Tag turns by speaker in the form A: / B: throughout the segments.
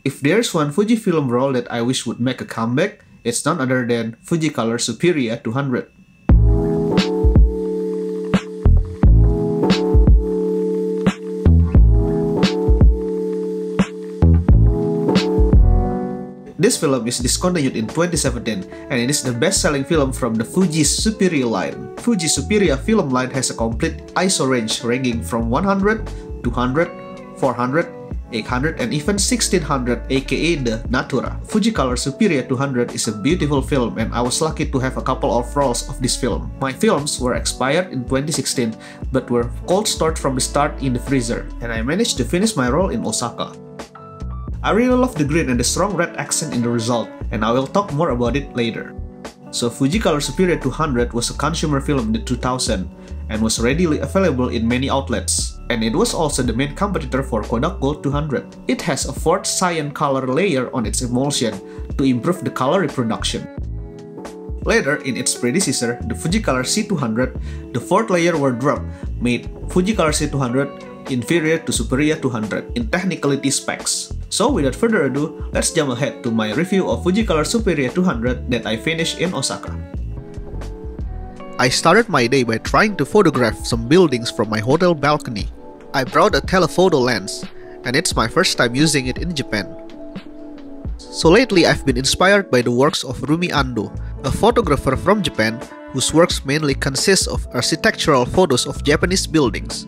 A: If there's one Fujifilm roll that I wish would make a comeback, it's none other than Fujicolor Superia 200. This film is discontinued in 2017, and it is the best-selling film from the Fuji Superia line. Fuji Superia film line has a complete ISO range ranging from 100, 200, 400, 800, and even 1600, aka the Natura. Fujicolor Superia 200 is a beautiful film, and I was lucky to have a couple of rolls of this film. My films were expired in 2016, but were cold stored from the start in the freezer, and I managed to finish my roll in Osaka. I really love the green and the strong red accent in the result, and I will talk more about it later. So Fujicolor Superia 200 was a consumer film in the 2000 and was readily available in many outlets, and it was also the main competitor for Kodak Gold 200. It has a fourth cyan color layer on its emulsion to improve the color reproduction. Later, in its predecessor, the Fujicolor C200, the fourth layer wardrobe made Fujicolor C200 inferior to Superia 200 in technicality specs. So without further ado, let's jump ahead to my review of Fujicolor Superia 200 that I finished in Osaka. I started my day by trying to photograph some buildings from my hotel balcony. I brought a telephoto lens, and it's my first time using it in Japan. So lately I've been inspired by the works of Rumi Ando, a photographer from Japan whose works mainly consist of architectural photos of Japanese buildings.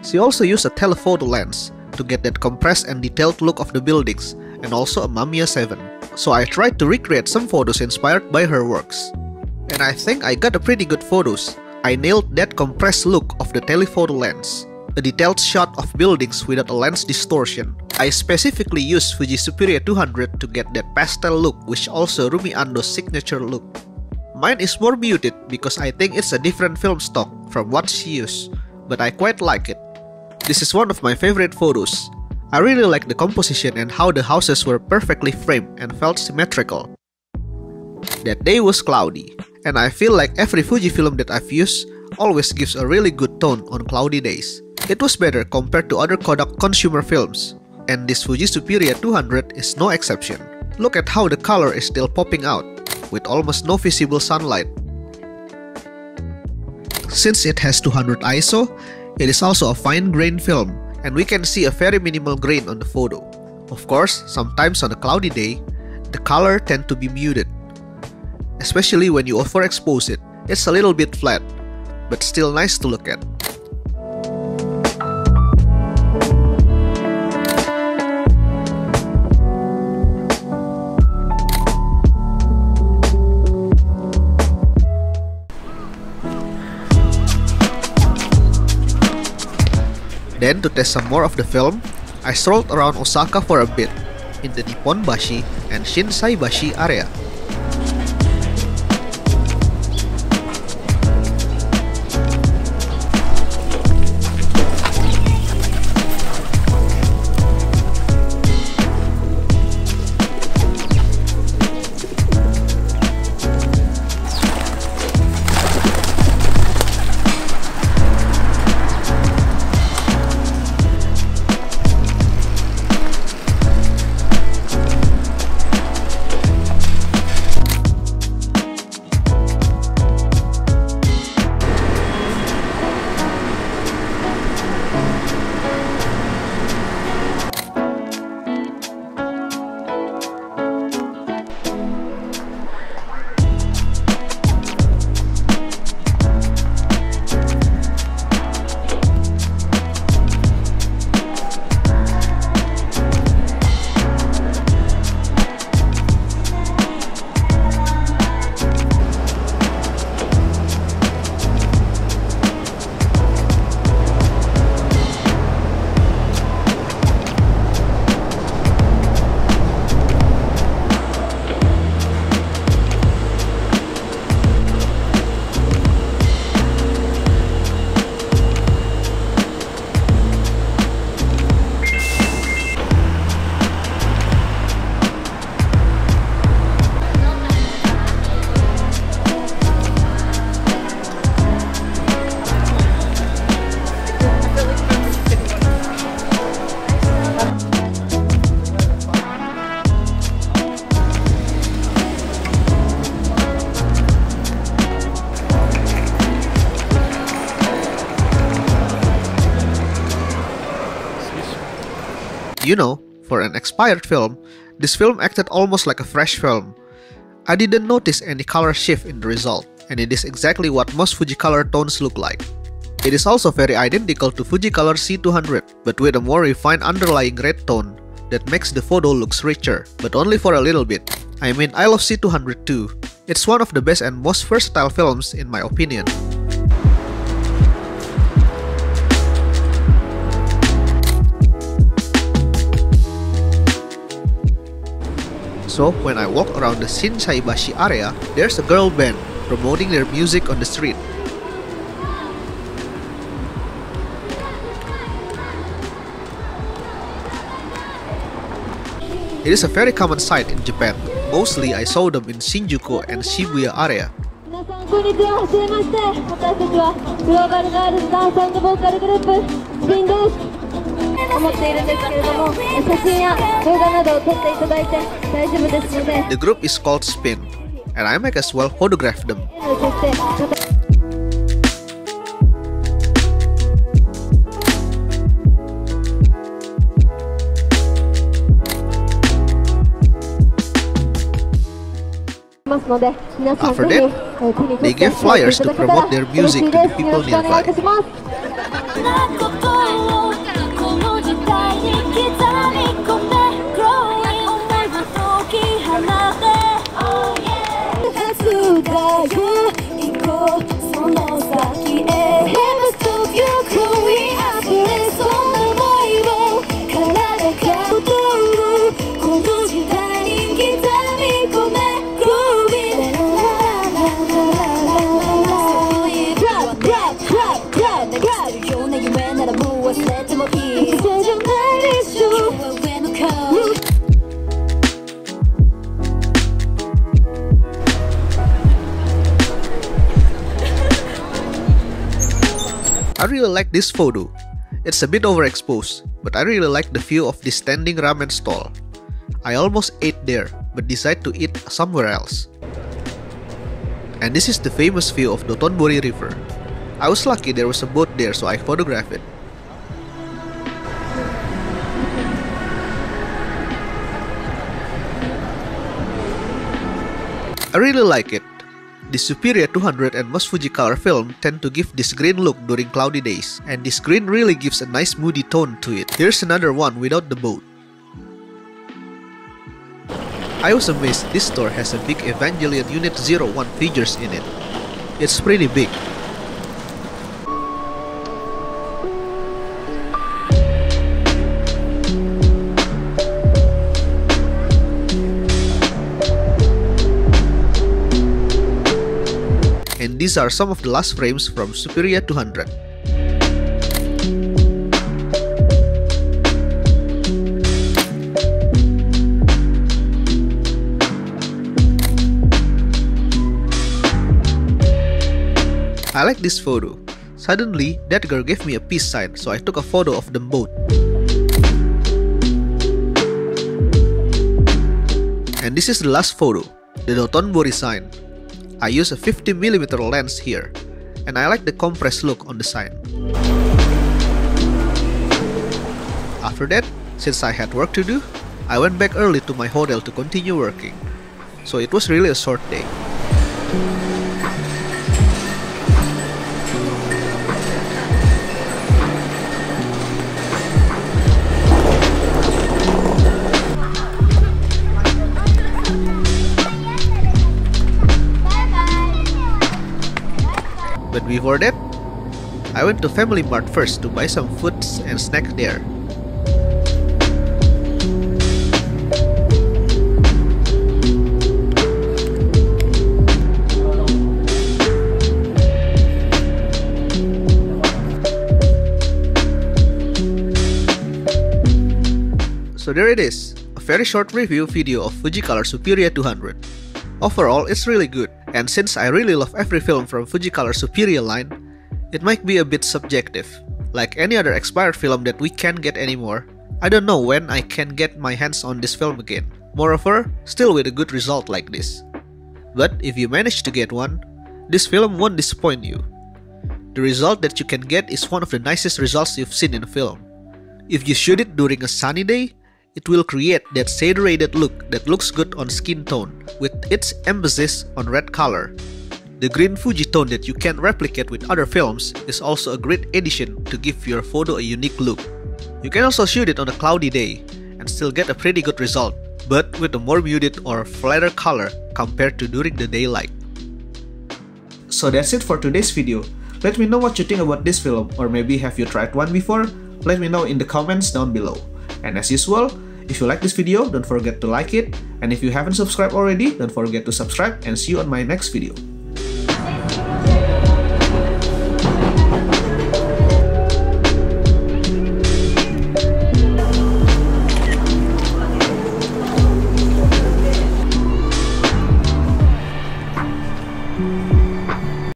A: She also used a telephoto lens to get that compressed and detailed look of the buildings, and also a Mamiya 7. So I tried to recreate some photos inspired by her works. And I think I got a pretty good photos. I nailed that compressed look of the telephoto lens. A detailed shot of buildings without a lens distortion. I specifically used Fuji Superia 200 to get that pastel look, which also Rumi Ando's signature look. Mine is more muted because I think it's a different film stock from what she used, but I quite like it. This is one of my favorite photos. I really like the composition and how the houses were perfectly framed and felt symmetrical. That day was cloudy, and I feel like every Fujifilm that I've used always gives a really good tone on cloudy days. It was better compared to other Kodak consumer films, and this Fuji Superia 200 is no exception. Look at how the color is still popping out, with almost no visible sunlight. Since it has 200 ISO, it is also a fine-grained film, and we can see a very minimal grain on the photo. Of course, sometimes on a cloudy day, the color tend to be muted. Especially when you overexpose it, it's a little bit flat, but still nice to look at. Then, to test some more of the film, I strolled around Osaka for a bit, in the Nipponbashi and Shinsaibashi area. You know, for an expired film, this film acted almost like a fresh film. I didn't notice any color shift in the result, and it is exactly what most Fujicolor tones look like. It is also very identical to Fujicolor C200, but with a more refined underlying red tone that makes the photo looks richer, but only for a little bit. I mean, I love C200 too. It's one of the best and most versatile films in my opinion. So, when I walk around the Shinsaibashi area, there's a girl band promoting their music on the street. It is a very common sight in Japan. Mostly I saw them in Shinjuku and Shibuya area. The group is called Spin, and I might as well photograph them. After that, they gave flyers to promote their music to the people nearby. I really like this photo. It's a bit overexposed, but I really like the view of this standing ramen stall. I almost ate there, but decided to eat somewhere else. And this is the famous view of Dotonbori River. I was lucky there was a boat there, so I photographed it. I really like it. The Superia 200 and most Fujicolor film tend to give this green look during cloudy days, and this green really gives a nice moody tone to it. Here's another one without the boat. I was amazed this store has a big Evangelion Unit 01 figures in it. It's pretty big. And these are some of the last frames from Superia 200. I like this photo. Suddenly, that girl gave me a peace sign, so I took a photo of them both. And this is the last photo, the Dotonbori sign. I use a 50mm lens here, and I like the compressed look on the sign. After that, since I had work to do, I went back early to my hotel to continue working. So it was really a short day. But before that, I went to Family Mart first to buy some foods and snacks there. So there it is, a very short review video of Fujicolor Superia 200. Overall, it's really good, and since I really love every film from Fujicolor Superia line, it might be a bit subjective. Like any other expired film that we can't get anymore, I don't know when I can get my hands on this film again. Moreover, still with a good result like this. But if you manage to get one, this film won't disappoint you. The result that you can get is one of the nicest results you've seen in a film. If you shoot it during a sunny day, it will create that saturated look that looks good on skin tone, with its emphasis on red color. The green Fuji tone that you can't replicate with other films is also a great addition to give your photo a unique look. You can also shoot it on a cloudy day and still get a pretty good result, but with a more muted or flatter color compared to during the daylight. So that's it for today's video. Let me know what you think about this film, or maybe have you tried one before? Let me know in the comments down below. And as usual, if you like this video, don't forget to like it. And if you haven't subscribed already, don't forget to subscribe, and see you on my next video.